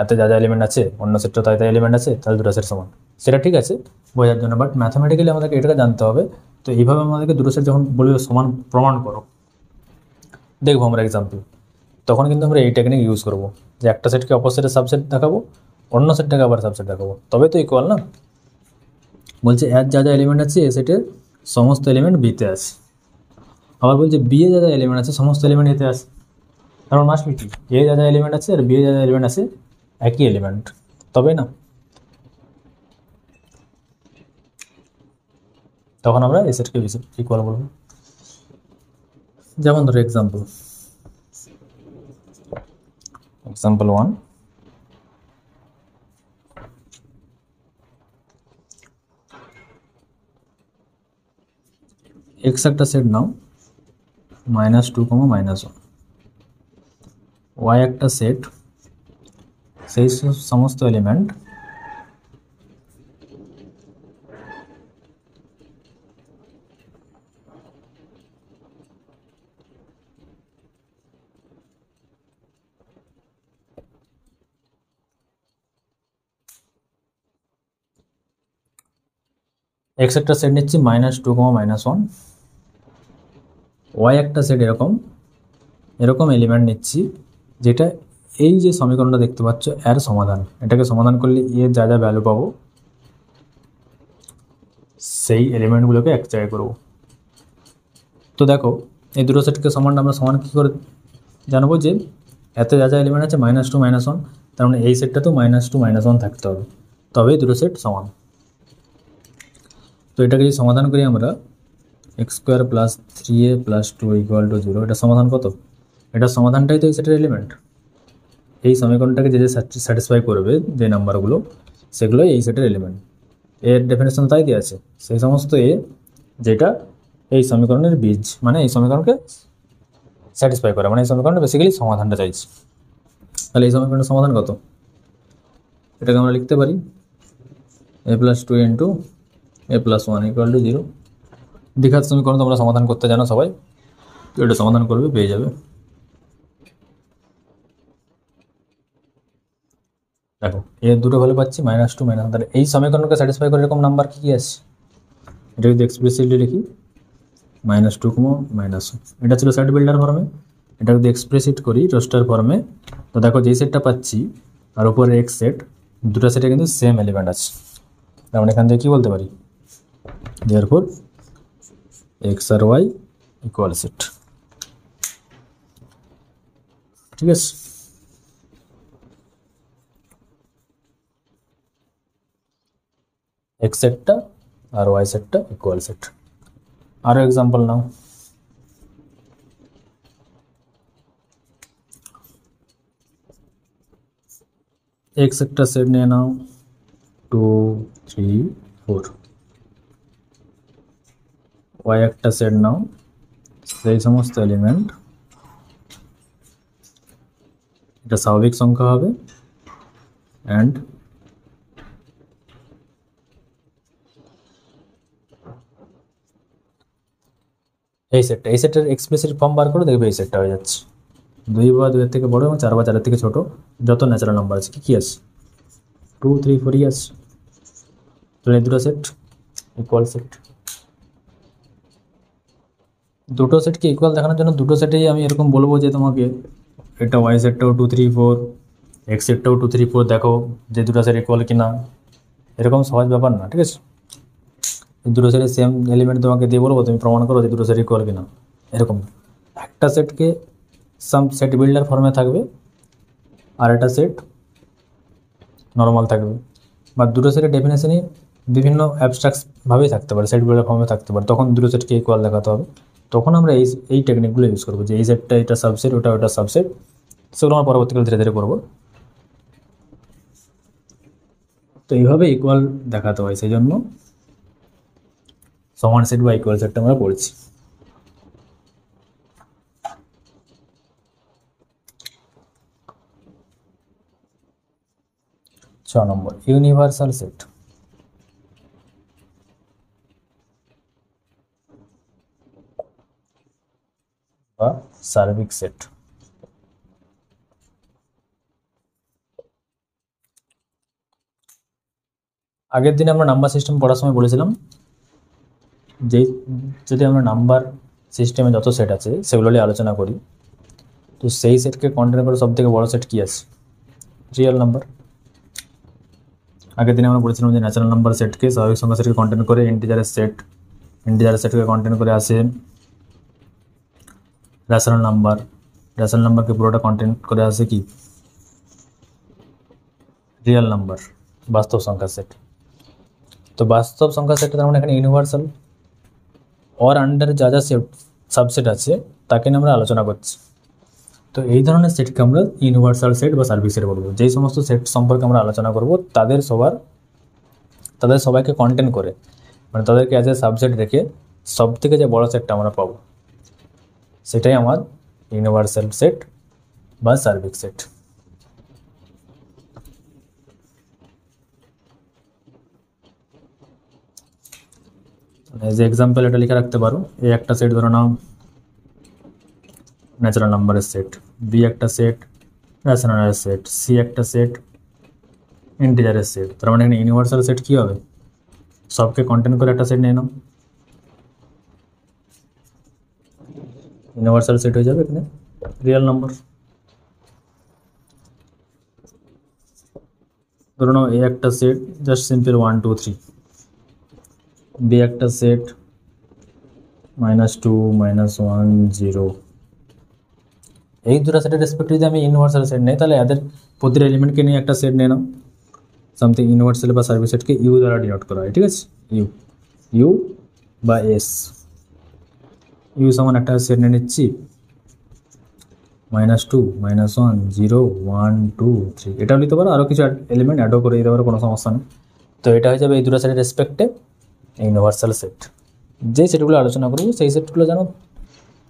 এত যা যা এলিমেন্ট আছে অন্য সেটটা তাই তাই এলিমেন্ট আছে তাহলে দুটো সেট সমান। সেটা ঠিক আছে বোঝার জন্য, বাট ম্যাথামেটিক্যালি আমাদেরকে এটাকে জানতে হবে। তো এইভাবে আমাদেরকে দুটো সেট যখন বলবে সমান প্রমাণ করো, দেখবো আমরা এক্সাম্পল, তখন কিন্তু আমরা এই টেকনিক ইউজ করবো, যে একটা সেটকে অপর সেটের সাবসেট দেখাবো, অন্য সেটটাকে আবার সাবসেট দেখাবো, তবে তো ইকুয়াল না। বলছে এর যা যা এলিমেন্ট আছে এ সেটের সমস্ত এলিমেন্ট বিতে আছে, আবার বলছে বি এ যা যা এলিমেন্ট আছে সমস্ত এলিমেন্ট এতে আছে, কারণ মাস কি এ যা যা এলিমেন্ট আছে আর বি এ যা যা এলিমেন্ট আছে একই এলিমেন্ট, তবে না তখন আমরা এ সেটকে বি সেট ইকুয়াল বলবো। যেমন ধরো এক্সাম্পল 1, এক্স একটা সেট নাও -2, -1, ওয়াই একটা সেট সেই সমস্ত এলিমেন্ট এক্স একটা সেট নিচ্ছি -2, -1, ওয়াই একটা সেট এরকম এলিমেন্ট নিচ্ছি যেটা এই যে সমীকরণটা দেখতে পাচ্ছ এর সমাধান, এটাকে সমাধান করলে এর যা যা ভ্যালু পাবো সেই এলিমেন্টগুলোকে এক জায়গায় করবো। তো দেখো এই দুটো সেটকে আমরা সমান কী করে জানবো, যে এতে যা যা এলিমেন্ট আছে -2, -1, তার মানে এই সেটটা তো -2, -1 থাকতে হবে, তবে দুটো সেট সমান। তো এটাকে যদি সমাধান করি আমরা x² + 3a + 2 = 0, এটা সমাধান কত? এটার সমাধানটাই তো এই সেটের এলিমেন্ট। এই সমীকরণটাকে যে যে স্যাটিসফাই করবে যে নাম্বারগুলো সেগুলো এই সেটের এলিমেন্ট। এর ডেফিনেশন তাই দিয়ে আছে, সেই সমস্ত এ যেটা এই সমীকরণের বীজ, মানে এই সমীকরণকে স্যাটিসফাই করে, মানে এই সমীকরণটা বেসিক্যালি সমাধানটা চাইছি। তাহলে এই সমীকরণের সমাধান কত? এটাকে আমরা লিখতে পারি a + 2 × a + 1 = 0। দ্বিঘাত সমীকরণ তোমরা সমাধান করতে জানো সবাই, তো এটা সমাধান করবে পেয়ে যাবে। দেখো এর দুটো ভ্যালু পাচ্ছি -2, -1, তাহলে এই সমীকরণকে স্যাটিসফাই করে এরকম নাম্বার কী আছে, এটা যদি এক্সপ্রেসিভলি লিখি -2, -1, এটা ছিল সেট বিল্ডার ফর্মে, এটা যদি এক্সপ্রেসিট করি রোস্টার ফর্মে, তো দেখো যেই সেটটা পাচ্ছি আর উপরে এক্স সেট, দুটো সেটে কিন্তু সেম এলিমেন্ট আছে, আমরা এখান থেকে কী বলতে পারি, দেয়ারফর এক্স আর ওয়াই ইকুয়াল সেট। ঠিক আছে, এক্স সেটটা আর ওয়াই সেটটা ইকুয়াল সেট। আরও এক্সাম্পল নাও, এক্স একটা সেট নিয়ে নাও 2, 3, 4, ওয়াই একটা সেট নাও সেই সমস্ত এলিমেন্ট, এটা স্বাভাবিক সংখ্যা হবে অ্যান্ড এই সেটের এক্সপ্লিসিট ফর্ম বার করে দেখবে এই সেটটা হয়ে যাচ্ছে 2 বা 2 এর থেকে বড় এবং 4 বা 4 এর থেকে ছোট যত ন্যাচারাল নাম্বার আছে। কি আছে 2, 3, 4 আছে, তাহলে দুটো সেট ইকুয়াল সেট। দুটো সেটকে ইকুয়াল দেখানোর জন্য দুটো সেটেই আমি এরকম বলবো যে তোমাকে এটা ওয়াই সেটটাও 2, 3, 4, এক্স সেটটাও 2, 3, 4 দেখো যে দুটো সেট ইকুয়াল কিনা, এরকম সহজ ব্যাপার না। ঠিক আছে, দুটো সেটের সেম এলিমেন্ট তোমাকে দিয়ে বলবো তুমি প্রমাণ করো যে দুটো সেট ইকুয়াল কিনা, এরকম একটা সেটকে সাম সেট বিল্ডার ফর্মে থাকবে আর একটা সেট নর্মাল থাকবে, বা দুটো সেটের ডেফিনেশনই বিভিন্ন অ্যাবস্ট্রাক্টভাবেই থাকতে পারে, সেট বিল্ডার ফর্মে থাকতে পারে, তখন দুটো সেটকে ইকুয়াল দেখাতে হবে। তখন আমরা এই টেকনিকগুলো ইউজ করবো যে এই সেটটা এটা সাবসেট ওটা সাবসেট, সেগুলো আমরা পরবর্তীকালে ধীরে ধীরে করবো। তো এইভাবে ইকুয়াল দেখাতে হয়, সেই জন্য সমান সেট বা ইকুয়াল সেটটা আমরা পড়ছি। ছ নম্বর ইউনিভার্সাল সেট বা সার্বিক সেট। আগের দিনে আমরা নাম্বার সিস্টেম পড়ার সময় বলেছিলাম যে যদি আমরা নাম্বার সিস্টেমে যত সেট আছে সেগুলো নিয়ে আলোচনা করি, তো সেই সেটকে কন্টেন করে সবথেকে বড় সেট কী আছে, রিয়েল নাম্বার। আগের দিনে আমরা বলেছিলাম যে ন্যাচারাল নাম্বার সেটকে স্বাভাবিক সংখ্যা সেটকে কন্টেন করে ইন্টিজারের সেটকে কন্টেন করে আসে রেশনাল নাম্বারকে পুরোটা কন্টেন্ট করে আছে কি রিয়েল নাম্বার, বাস্তব সংখ্যা সেট। তো বাস্তব সংখ্যা সেট তার মানে এখানে ইউনিভার্সাল ওর আন্ডারে যা যা সাবসেট আছে তাকে নিয়ে আমরা আলোচনা করছি। তো এই ধরনের সেটকে আমরা ইউনিভার্সাল সেট বা সার্ভিস সেট বলবো। যেই সমস্ত সেট সম্পর্কে আমরা আলোচনা করব তাদের সবাইকে কন্টেন্ট করে, মানে তাদেরকে অ্যাজ এ সাবসেট রেখে সব থেকে যে বড় সেটটা আমরা পাবো সেটাই আমার ইউনিভার্সাল সেট বা সার্ভিস সেট। এজ এক্সাম্পল এটা লিখে রাখতে পারো, এ একটা সেট ধরো নাও ন্যাচারাল নাম্বারের সেট, বি একটা সেট রেশনালের সেট, সি একটা সেট ইন্টিজারের সেট। তার মানে এখানে ইউনিভার্সাল সেট কী হবে, সবকে কন্টেন্ট করে একটা সেট নিয়ে নাও, ইউনিভার্সাল সেট হয়ে যাবে এখানে রিয়েল নাম্বার। ধরো নাও এ একটা সেট জাস্ট সিম্পল 1 2 3, বি একটা সেট -2 -1 0। এই দুটো সেটের রেসপেক্ট যদি আমি ইউনিভার্সাল সেট নেই তাহলে এদের প্রতিটা এলিমেন্টকে নিয়ে একটা সেট নিয়ে নাও। সামথিং ইউনিভার্সাল বা সার্ভিস সেটকে ইউ দ্বারা ডিনোট করা হয়, ঠিক আছে, ইউ বা এস। ইউ সমান একটা সেট নিয়ে নিচ্ছি -2 -1 0 1 2 3, এটাও নিতে পারো, আরও কিছু এলিমেন্ট অ্যাডও করে দিতে পারো, কোনো সমস্যা নেই। তো এটা হয়ে যাবে এই দুটো সেটের রেসপেক্টে ইউনিভার্সাল সেট। যে সেটগুলো আলোচনা করবো সেই সেটগুলো যেন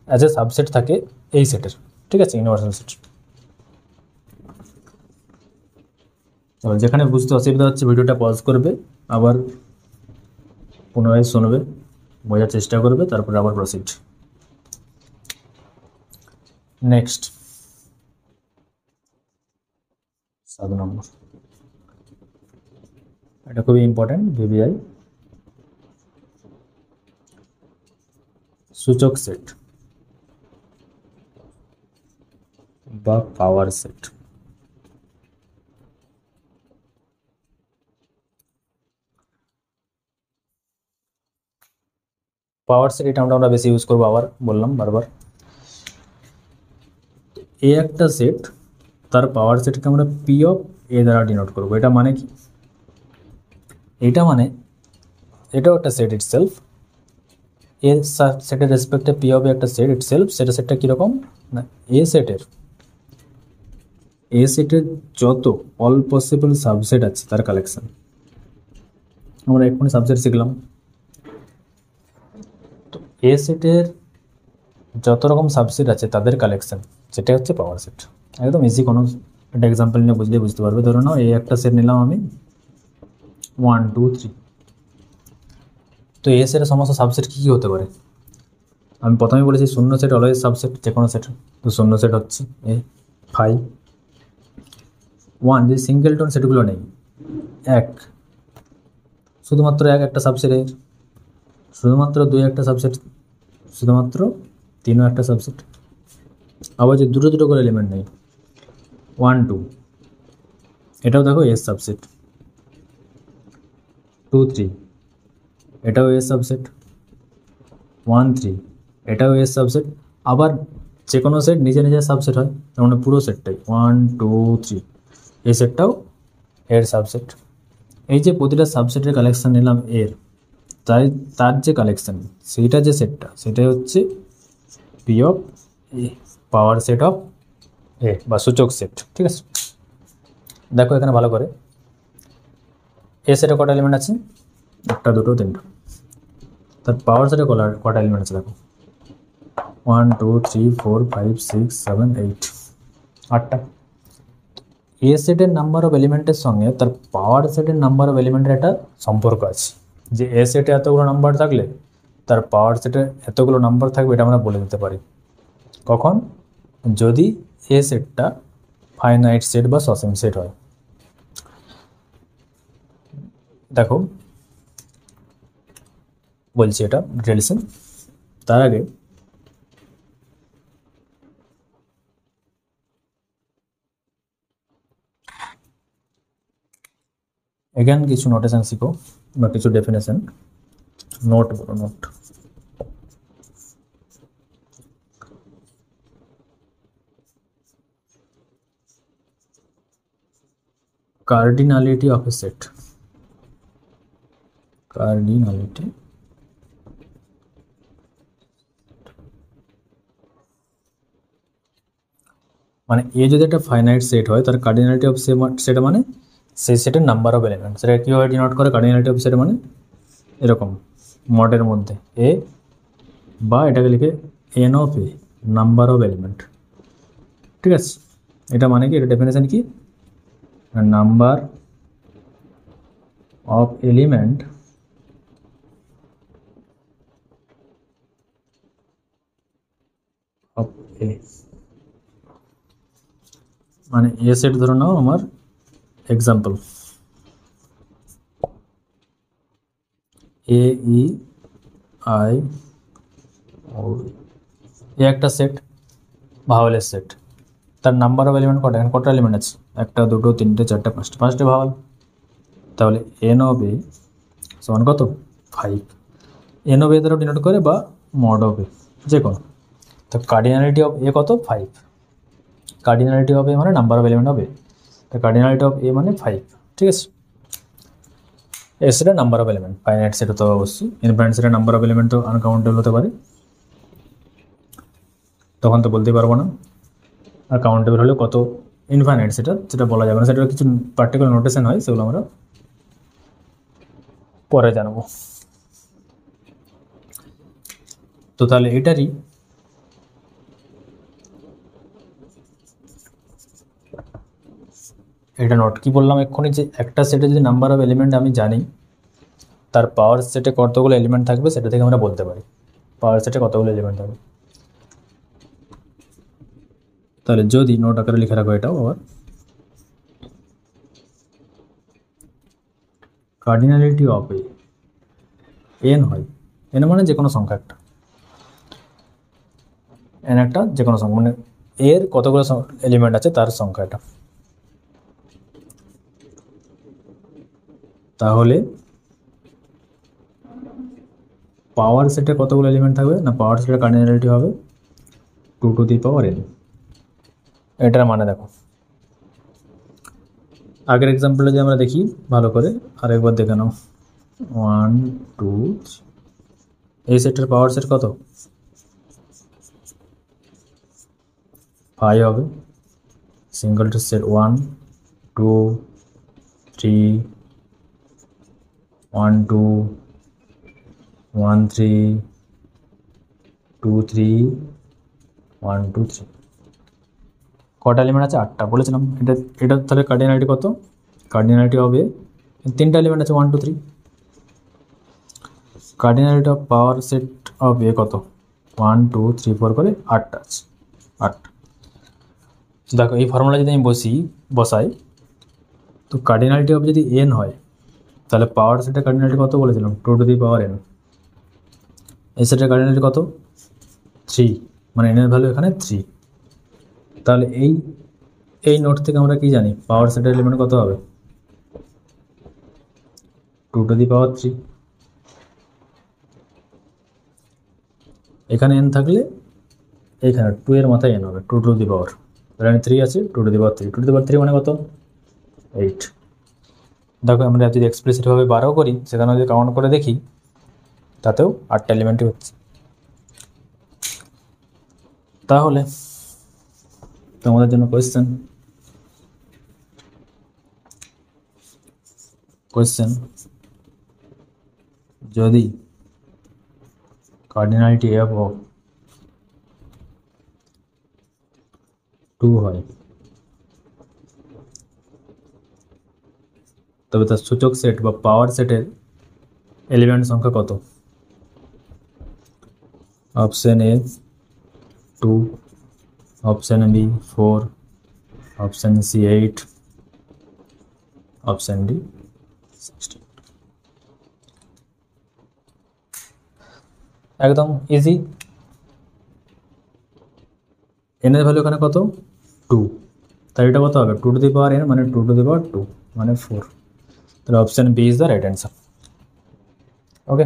অ্যাজ এ সাবসেট থাকে এই সেটের, ঠিক আছে, ইউনিভার্সাল সেট। তবে যেখানে বুঝতে অসুবিধা হচ্ছে ভিডিওটা পজ করবে, আবার পুনরায় শুনবে, বোঝার চেষ্টা করবে, তারপরে আবার প্রসিড। নেক্সট 7 নম্বর, এটা খুবই ইম্পর্টেন্ট, ভিভিআই সূচক সেট বা পাওয়ার সেট। পাওয়ার সেট এটা আমরা বেশি ইউজ করবো, আবার বললাম বারবার। এ একটা সেট, তার পাওয়ার সেটকে আমরা পি অফ এ দ্বারা ডিনোট করবো। এটা মানে কি, এটা মানে এটাও একটা সেট ইটসেলফ, এ সেটের রেসপেক্টে পি অফ একটা সেট ইটসেলফ। সেটটা কীরকম না, এ সেটের যত অল পসিবল সাবসেট আছে তার কালেকশন। আমরা এক্ষুনি সাবসেট শিখলাম, তো এ সেটের যত রকম সাবসেট আছে তাদের কালেকশন, সেটা হচ্ছে পাওয়ার সেট। একদম ইজি, কোনো একটা এক্সাম্পল নিয়ে বুঝলে বুঝতে পারবে। ধরো নাও এই একটা সেট নিলাম আমি 1 2 3, তো এ সেটের সমস্ত সাবসেট কী কী হতে পারে। আমি প্রথমে বলেছি শূন্য সেট অলওয়েজ সাবসেট, যে কোনো সেট। তো শূন্য সেট হচ্ছে এ 5 1, যে সিঙ্গেলটন সেটগুলো নেই, 1 শুধুমাত্র একটা সাবসেট এর, শুধুমাত্র 2 একটা সাবসেট, শুধুমাত্র 3ও একটা সাবসেট। আবার যে দুটো করে এলিমেন্ট নেই 1 2, এটাও দেখো এস সাবসেট, 2 3 এটাও এস সাবসেট, 1 3 এটাও এস সাবসেট। আবার যে কোনো সেট নিজে নিজে সাবসেট হয়, তার মানে পুরো সেটটাই 1 2 3, এই সেটটাও এর সাবসেট। এই যে প্রতিটা সাবসেটের কালেকশন নিলাম এর, তার যে কালেকশন সেইটা যে সেটটা, সেটাই হচ্ছে P of A, power set of A বা সূচক সেট, ঠিক আছে। দেখো এখানে ভালো করে, এ সেটে কটা এলিমেন্ট আছে, 1 2 3, তার পাওয়ার সেটে কটা এলিমেন্ট আছে দেখো 1 2 3 4 5 6 7 8, 8টা। এ সেটের নাম্বার অফ এলিমেন্টের সঙ্গে তার পাওয়ার সেটের নাম্বার অফ এলিমেন্টের একটা সম্পর্ক আছে, যে এ সেটে এতগুলো নাম্বার থাকলে তার পাওয়ার সেটে এতগুলো নাম্বার থাকবে, এটা আমরা বলে দিতে পারি। কখন, যদি এ সেটটা ফাইনাইট সেট বা সসীম সেট হয়। দেখো বলছি এটা ডিটেলসে, তার আগে এগেন কিছু নোটেশন শিখো বা কিছু ডেফিনেশন, নোট বলো, note. cardinality of a set. Cardinality মানে এ যদি একটা ফাইনাইট সেট হয় তার কার্ডিনালিটি অফ সেট মানে সেই সেটের নাম্বার অফ এলিমেন্ট। সেটা কীভাবে ডিনোট করে কার্ডিনালিটি অফ সেট মানে এরকম মডের মধ্যে এ, বা এটাকে লিখে N of A, number of element. ঠিক আছে, এটা মানে কি, এটা ডেফিনেশন কি, নাম্বার অফ এলিমেন্ট অফ এ, মানে এ সেট ধরে নাও আমার এক্সাম্পল এ ই আই ও, এ একটা সেট, ভাওয়ালের সেট, তার নাম্বার অফ এলিমেন্ট কটা, এখানে কটা এলিমেন্ট আছে, একটা দুটো তিনটে চারটে পাঁচটা, পাঁচটা ভাওয়াল, তাহলে এন অফ এ সমান কত 5। এন অফ এ দ্বারা ডিনোট করে বা মড অফ এ যে কোনো, তো কার্ডিনালিটি অফ এ কত 5, কার্ডিনালিটি অফ এ মানে নাম্বার অফ এলিমেন্ট অফ এ, তো কার্ডিনালিটি অফ এ মানে 5। ঠিক আছে, এ সেটের number of element, finite set তো অবশ্যই, ইনফাইনাইট সেটের নাম্বার অফ এলিমেন্ট তো আনকাউন্টেবল হতে পারে, তখন তো বলতে পারবো না। আর কাউন্টেবল হলে কত ইনফাইনাইট সেটা বলা যাবে না, সেটার কিছু পার্টিকুলার নোটেশন হয়, সেগুলো আমরা পরে জানবো। তো তাহলে এটারই এটা নোট কি বললাম এক্ষুনি, যে একটা সেটে যদি নাম্বার অফ এলিমেন্ট আমি জানি, তার পাওয়ার সেটে কতগুলো এলিমেন্ট থাকবে সেটা থেকে আমরা বলতে পারি পাওয়ার সেটে কতগুলো এলিমেন্ট থাকবে। তাহলে যদি নোট আকারে লিখে রাখো এটাও আবার, কার্ডিনালিটি অফ এ এন হয়, এন মানে যে কোনো সংখ্যা একটা, এন একটা যে কোনো সংখ্যা, মানে এর কতগুলো এলিমেন্ট আছে তার সংখ্যা এটা। তাহলে পাওয়ার সেটে কতগুলো এলিমেন্ট থাকবে না, পাওয়ার সেটের কার্ডিনালিটি হবে 2 টু দি পাওয়ার n। এটার মানে দেখো আগের এক্সাম্পলে যে আমরা দেখি ভালো করে আরেকবার দেখে নাও, 1 2 এই সেটের পাওয়ার সেট কত 5 হবে, সিঙ্গল টু সেট 1 2 3 1 2 1 3 2 3 1 2 3, কটা এলিমেন্ট আছে 8টা বলেছিলাম। এটা তাহলে কার্ডিনালিটি কত, কার্ডিনালিটি হবে 3টা এলিমেন্ট আছে 1 2 3, cardinality of power set of A কত 1 2 3 4 করে 8টা আছে 8। দেখো এই ফর্মুলা যদি আমি বসাই, তো কার্ডিনালিটি অফ যদি এন হয় তাহলে পাওয়ার সেটের কার্ডিনালিটি কত বলেছিলাম 2 টু দি পাওয়ার n, এই সেটের কার্ডিনালিটি কত 3, মানে n এর ভ্যালু এখানে 3। তাহলে এই নোট থেকে আমরা কি জানি পাওয়ার সেটের এলিমেন্ট কত হবে 2 টু দি পাওয়ার 3, এখানে n থাকলে এইখানে 2 এর মাথায় n হবে 2 টু দি পাওয়ার, এখানে 3 আছে 2 to the power 3, 2 to the পাওয়ার 3 মানে কত 8। দেখো আমরা যদি এক্সপ্লিসিটভাবে বারও করি, সেখানে যদি কাউন্ট করে দেখি তাতেও 8টা এলিমেন্টই হচ্ছে। তাহলে তোমাদের জন্য কোয়েশ্চেন, যদি কার্ডিনালিটি অফ 2 হয় তবে তার সূচক সেট বা পাওয়ার সেটের এলিমেন্ট সংখ্যা কত, option A 2, option B 4, option C 8, option D 16। একদম ইজি, এন এর ভ্যালু এখানে কত 2, তাহলে এটা কত হবে 2 টু দি পাওয়ার n মানে 2 টু দি পাওয়ার 2 মানে 4, তাহলে option B is the right answer. Okay,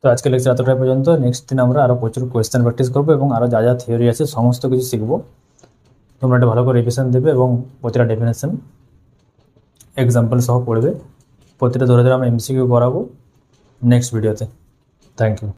তো আজকে লেকচার এতটাই পর্যন্ত। নেক্সট দিন আমরা আরও প্রচুর কোয়েশ্চেন প্র্যাকটিস করবো এবং আরও যা যা থিওরি আছে সমস্ত কিছু শিখবো। তোমরা একটা ভালো করে রিভিশন দেবে এবং প্রতিটা ডেফিনেশন এক্সাম্পল সহ পড়বে। প্রতিটা ধরে ধরে আমরা এমসিকিউ করাবো নেক্সট ভিডিওতে। Thank you.